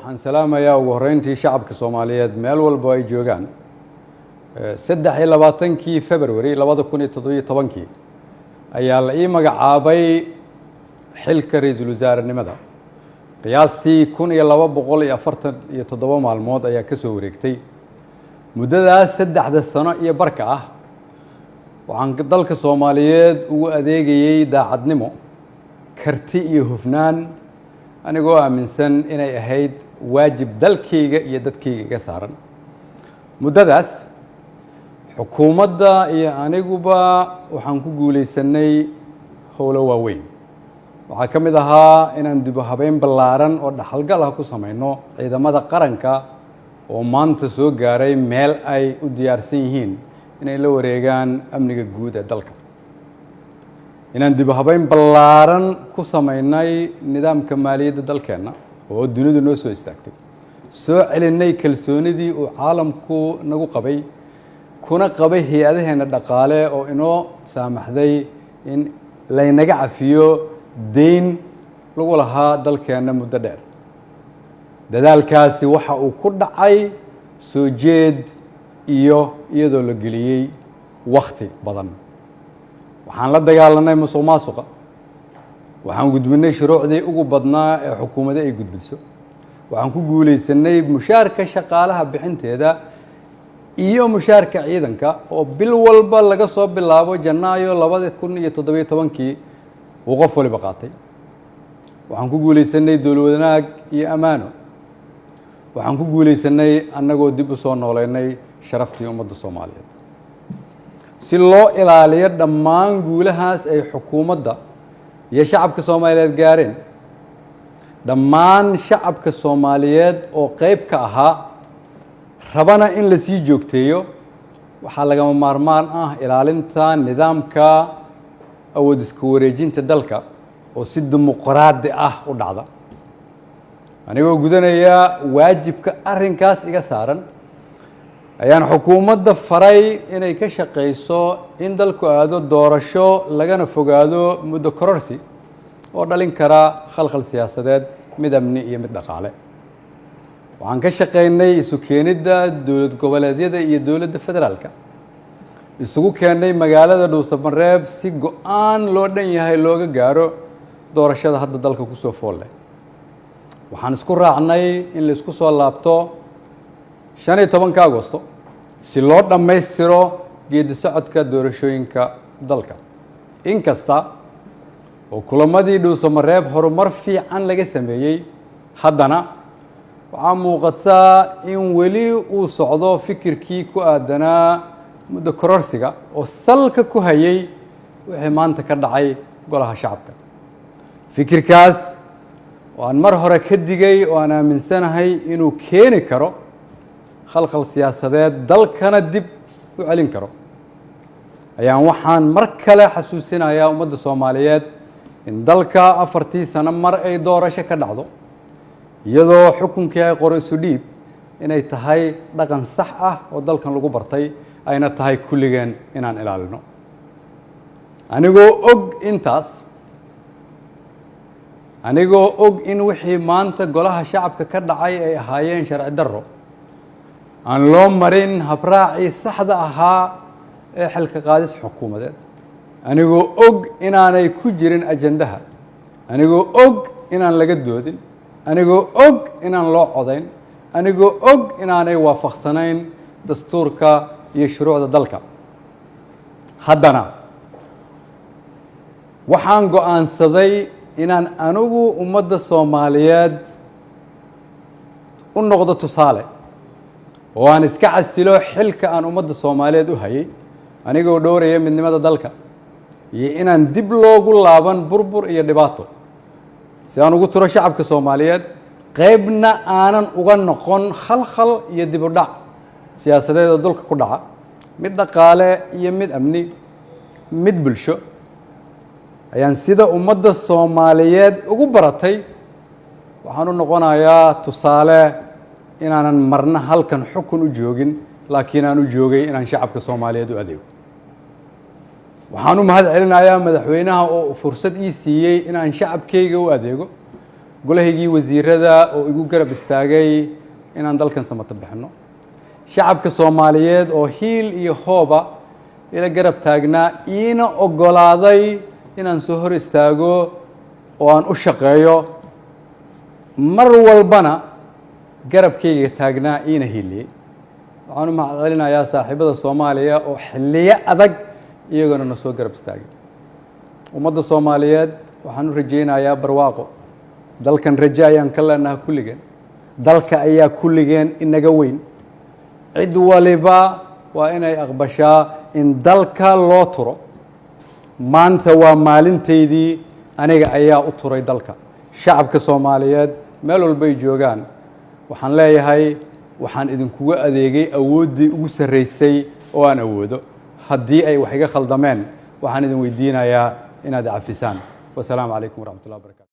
waxaan salaamayaa ugu horeyntii shacabka Soomaaliyeed meel walba ay joogaan 23 February 2017 ayaa la ii magacaabay xilka ra'iisul wasaarenimada qiyaastii 1247 maalmood ayaa ka soo wareegtay muddadaas 3 sano iyo barka ah waxaan dalka Soomaaliyeed ugu adeegayay daacadnimo karti iyo hufnaan anigoo aaminsan inay ahayd waajib dalkayga iyo dadkayga iga saaran muddadaas xukuumadda iyo aniguba waxaan ku guuleysanay howlo waaweyn waxaa ka mid ahaa inaan dib u habeyn ballaaran oo dhaxalgal ah ku samayno ciidamada qaranka oo maanta soo gaaray meel ay u diyaarsan yihiin inay la wareegaan amniga guud ee dalka inaan dib u habeyn ballaaran ku samaynay nidaamka maaliyadda dalkeenna oo dunidu noo soo istaagtay soo celinay kalsoonidii uu caalamku nagu qabay kuna qabay hay'adaheena dhaqaale oo inoo saamaxday in laynaga cafiyo deyn lagu lahaa dalkeenna muddo dheer dadaalkaasi waxa uu ku dhacay soo jeed iyo iyadoo la geliyey wakhti badan waxaan la dagaalanay musuqmaasuqa waxaan gudbinay shuruucdii ugu badnaa ee xukuumadda ay gudbiso waxaan ku guuleysanay mushaarka shaqaalaha bixinteeda iyo mushaarka ciidanka oo bil walba laga soo bilaabo Janaayo 2017 uu qof waliba qaatay waxaan ku guuleysanay dowlad wanaag iyo amaano waxaan ku guuleysanay annagoo dib u soo nooleynay sharaftii ummadda Soomaaliyeed si loo ilaaliyo dhammaan guulahaas ay xukuumadda iyo shacabka Soomaaliyeed gaareen dhammaan shacabka Soomaaliyeed oo qayb ka ahaa rabana in la sii joogteeyo waxaa lagama maarmaan ah ilaalinta nidaamka awood isku wareejinta dalka oo si dimuqraadi ah u dhacda anigoo gudanaya waajibka arrinkaas iga saaran ayaan xukuumadda faray inay ka shaqeyso in dalku aado doorasho lagana fogaado muddo kororsi oo dhalin kara khalkhal siyaasadeed mid amni iyo mid dhaqaale waxaan ka shaqeynay isu keenidda dowlad goboleedyada iyo dowladda federaalka isugu keenay magaalada Dhuusamareeb si go'aan loo dhan yahay looga gaaro doorashada hadda dalka ku soo fool leh waxaan isku raacnay in la isku soo laabto 15 Agoosto si loo dhammaystiro geedi socodka doorashooyinka dalka inkasta oo kulamadii Dhuusamareeb horumar fiican laga sameeyay haddana waxaa muuqata in weli uu socdo fikirkii ku aadanaa muddo kororsiga oo salka ku hayay wixii maanta ka dhacay golaha shacabka fikirkaas oo aan mar hore ka digay oo aan aaminsanahay inuu keeni karo khalkhal siyaasadeed dalkana dib u celin karo ayaan waxaan mar kale xasuusinayaa ummadda Soomaaliyeed in dalka 4 sano mar ay doorasho ka dhacdo iyadoo xukunkii ay qoro isu dhiib inay tahay dhaqan sax ah oo dalkan lagu bartay ayna tahay kulligeen inaan ilaalino anigoo og in wixii maanta golaha shacabka ka dhacay ay ahaayeen sharci darro aan loo marin habraacii saxda ahaa ee xilka qaadis xukuumadeed anigoo og inaanay ku jirin ajandaha anigoo og inaan laga doodin anigoo og inaan loo codayn anigoo og inaanay waafaqsanayn dastuurka iyo shuruucda dalka haddana waxaan go'aansaday inaan anigu ummadda Soomaaliyeed u noqdo tusaale oo aan iska casilo xilka aan ummadda Soomaaliyeed u hayay anigoo dhowraya midnimada dalka iyo inaan dib loogu laaban burbur iyo dhibaato si aan ugu tiro shacabka Soomaaliyeed qaybna aanan uga noqon khalkhal iyo dib u dhac siyaasadeed oo dalka ku dhaca mid dhaqaale iyo mid amni mid bulsho ayaan sida ummadda Soomaaliyeed ugu baratay waxaan u noqonayaa tusaale inaanan marna halkan xukun u joogin laakiin aan u joogay inaan shacabka Soomaaliyeed u adeego waxaan u mahad celinayaa madaxweynaha oo fursad ii siiyay inaan shacabkayga u adeego golahaygii wasiirada oo igu garab istaagay inaan dalkan samata bixino shacabka Soomaaliyeed oo hiil iyo hooba ila garab taagnaa iina ogolaaday inaan soo hor istaago oo aan u shaqeeyo mar walbana garabkayga taagnaa iina hiiliyay waxaan u mahadcelinayaa saaxiibada Soomaaliya oo xilliyo adag iyagana na soo garab istaagay ummadda Soomaaliyeed waxaan u rajaynayaa barwaaqo dalkan rajo ayaan ka leenahay kulligeen dalka ayaa kulligeen inaga weyn cid waliba waa inay aqbashaa in dalka loo turo maanta waa maalinteydii aniga ayaa u turay dalka shacabka Soomaaliyeed meel walba ay joogaan waxaan leeyahay waxaan idinkugu adeegay awooddii ugu sarreysay oo aan awoodo haddii ay wax iga khaldameen waxaan idin weydiinayaa inaad cafisaan wasalaamu calaykum waraxmatullahi wabarakatu